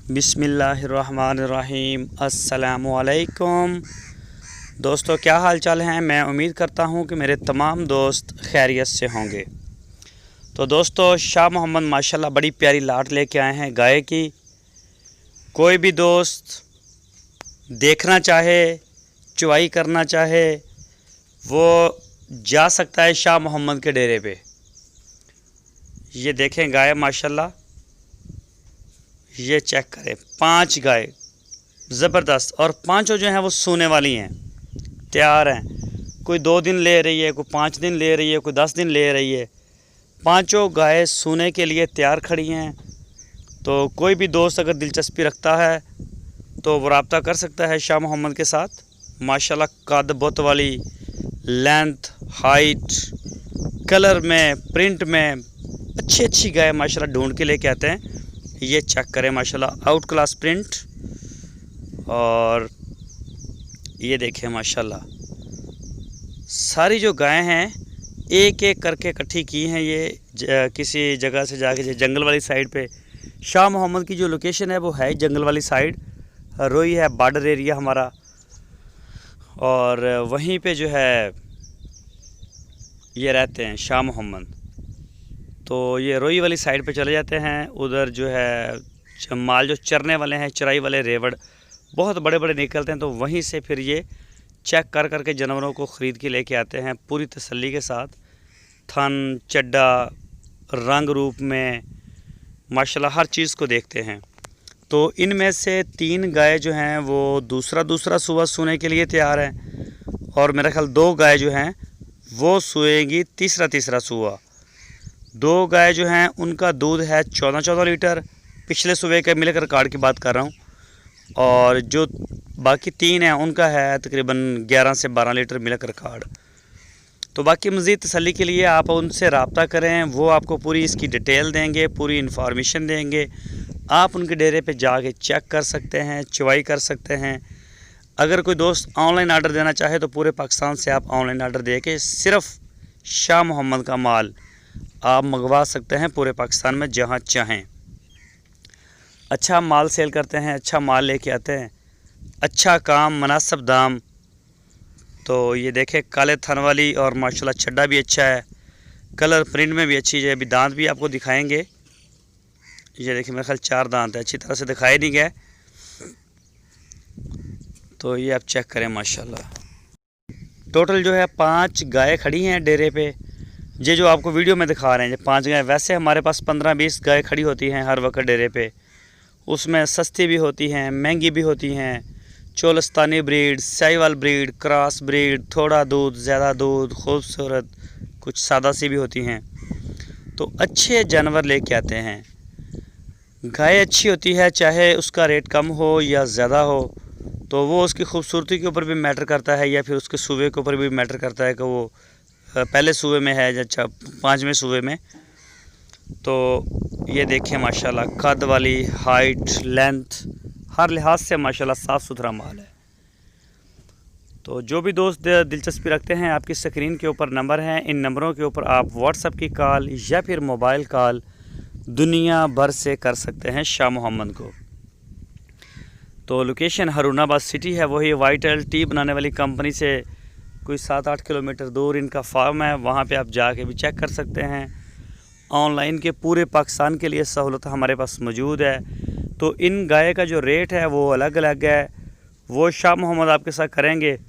बिस्मिल्लाहिर्रहमानिर्रहीम। अस्सलामुअलैकुम दोस्तों, क्या हाल चाल हैं। मैं उम्मीद करता हूं कि मेरे तमाम दोस्त खैरियत से होंगे। तो दोस्तों, शाह मोहम्मद माशाल्लाह बड़ी प्यारी लाट लेके आए हैं गाय की। कोई भी दोस्त देखना चाहे, चुवाई करना चाहे, वो जा सकता है शाह मोहम्मद के डेरे पे। ये देखें गाय माशाल्लाह, ये चेक करें, 5 गाय ज़बरदस्त, और पांचों जो हैं वो सूने वाली हैं, तैयार हैं। कोई 2 दिन ले रही है, कोई 5 दिन ले रही है, कोई 10 दिन ले रही है। पांचों गाय सूने के लिए तैयार खड़ी हैं। तो कोई भी दोस्त अगर दिलचस्पी रखता है तो वो रब्ता कर सकता है शाह मोहम्मद के साथ। माशाल्लाह कद बुत वाली, लेंथ, हाइट, कलर में, प्रिंट में अच्छी गाय माशाल्लाह ढूंढ के लेके आते हैं। ये चेक करें माशाल्लाह, आउट क्लास प्रिंट। और ये देखें माशाल्लाह, सारी जो गायें हैं एक एक करके इकट्ठी की हैं। ये किसी जगह से जाके जंगल वाली साइड पे, शाह मोहम्मद की जो लोकेशन है वो है जंगल वाली साइड। रोई है बॉर्डर एरिया हमारा, और वहीं पे जो है ये रहते हैं शाह मोहम्मद। तो ये रोई वाली साइड पे चले जाते हैं। उधर जो है माल जो चरने वाले हैं, चराई वाले रेवड़ बहुत बड़े बड़े निकलते हैं। तो वहीं से फिर ये चेक कर करके जानवरों को ख़रीद के लेके आते हैं पूरी तसल्ली के साथ। थन, चड्डा, रंग रूप में माशाल्लाह हर चीज़ को देखते हैं। तो इनमें से 3 गाय जो हैं वो दूसरा सूआ सूने के लिए तैयार हैं, और मेरा ख्याल 2 गाय जो हैं वो सूएंगी तीसरा सूआ। 2 गाय जो हैं उनका दूध है 14 लीटर, पिछले सूबे के मिलकर रिकॉर्ड की बात कर रहा हूँ। और जो बाकी 3 हैं उनका है तकरीबन 11 से 12 लीटर मिलकर रिकॉर्ड। तो बाकी मज़ीद तसल्ली के लिए आप उनसे रब्ता करें, वो आपको पूरी इसकी डिटेल देंगे, पूरी इन्फॉर्मेशन देंगे। आप उनके डेरे पे जाके चेक कर सकते हैं, चुवाई कर सकते हैं। अगर कोई दोस्त ऑनलाइन आर्डर देना चाहे तो पूरे पाकिस्तान से आप ऑनलाइन आर्डर दे के सिर्फ़ शाह मोहम्मद का माल आप मंगवा सकते हैं पूरे पाकिस्तान में जहां चाहें। अच्छा माल सेल करते हैं, अच्छा माल लेके आते हैं, अच्छा काम, मुनासिब दाम। तो ये देखें काले थन वाली, और माशाल्लाह चड्डा भी अच्छा है, कलर प्रिंट में भी अच्छी है। अभी दांत भी आपको दिखाएंगे। ये देखिए मेरे ख्याल 4 दांत है, अच्छी तरह से दिखाई नहीं गए। तो ये आप चेक करें माशाल्लाह। टोटल जो है 5 गाय खड़ी हैं डेरे पे। ये जो आपको वीडियो में दिखा रहे हैं, 5 गाय। वैसे हमारे पास 15-20 गाय खड़ी होती हैं हर वक्त डेरे पे। उसमें सस्ती भी होती हैं, महंगी भी होती हैं। Cholistani breed, Sahiwal breed, cross breed, थोड़ा दूध, ज़्यादा दूध, खूबसूरत, कुछ सादा सी भी होती हैं। तो अच्छे जानवर लेके आते हैं। गाय अच्छी होती है, चाहे उसका रेट कम हो या ज़्यादा हो, तो वो उसकी खूबसूरती के ऊपर भी मैटर करता है, या फिर उसके सूबे के ऊपर भी मैटर करता है कि वो पहले सूबे में है या 5वें सूबे में। तो ये देखें माशाल्लाह कद वाली, हाइट, लेंथ, हर लिहाज से माशाल्लाह साफ़ सुथरा माल है। तो जो भी दोस्त दिलचस्पी रखते हैं, आपकी स्क्रीन के ऊपर नंबर हैं, इन नंबरों के ऊपर आप व्हाट्सएप की कॉल या फिर मोबाइल कॉल दुनिया भर से कर सकते हैं शाह मोहम्मद को। तो लोकेशन हरुनाबाद सिटी है, वही वाइटल टी बनाने वाली कंपनी से कोई 7-8 किलोमीटर दूर इनका फार्म है। वहाँ पे आप जाके भी चेक कर सकते हैं। ऑनलाइन के पूरे पाकिस्तान के लिए सहूलत हमारे पास मौजूद है। तो इन गाय का जो रेट है वो अलग अलग है, वो शाह मोहम्मद आपके साथ करेंगे,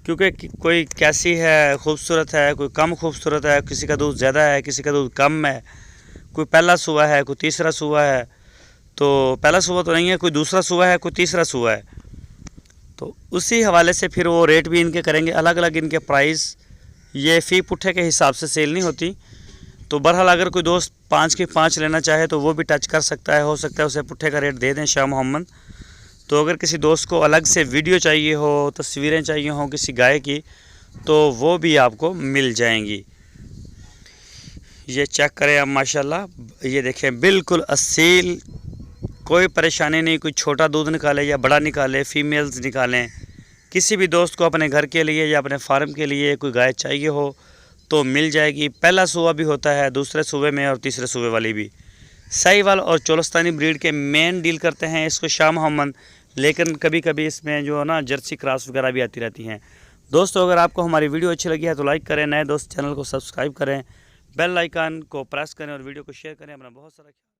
क्योंकि कोई कैसी है, खूबसूरत है, कोई कम खूबसूरत है, किसी का दूध ज़्यादा है, किसी का दूध कम है, कोई पहला सूआ है, कोई तीसरा सूआ है। तो पहला सूआ तो नहीं है, कोई दूसरा सूआ है, कोई तीसरा सूआ है। तो उसी हवाले से फिर वो रेट भी इनके करेंगे, अलग अलग इनके प्राइस। ये फ़ी पुट्ठे के हिसाब से सेल नहीं होती। तो बहरहाल अगर कोई दोस्त 5 के 5 लेना चाहे तो वो भी टच कर सकता है, हो सकता है उसे पुट्ठे का रेट दे दें शाह मोहम्मद। तो अगर किसी दोस्त को अलग से वीडियो चाहिए हो, तस्वीरें चाहिए हों किसी गाय की, तो वो भी आपको मिल जाएंगी। ये चेक करें आप माशाल्लाह, ये देखें बिल्कुल असील, कोई परेशानी नहीं। कोई छोटा दूध निकाले या बड़ा निकाले, फीमेल्स निकालें, किसी भी दोस्त को अपने घर के लिए या अपने फार्म के लिए कोई गाय चाहिए हो तो मिल जाएगी। पहला सूबा भी होता है, दूसरे सूबे में और तीसरे सूबे वाली भी। साहिवाल और चोलस्तानी ब्रीड के मेन डील करते हैं इसको शाह मोहम्मद, लेकिन कभी कभी इसमें जो है ना जर्सी क्रॉस वगैरह भी आती रहती हैं। दोस्तों अगर आपको हमारी वीडियो अच्छी लगी है तो लाइक करें, नए दोस्त चैनल को सब्सक्राइब करें, बेल आइकन को प्रेस करें और वीडियो को शेयर करें। अपना बहुत सारा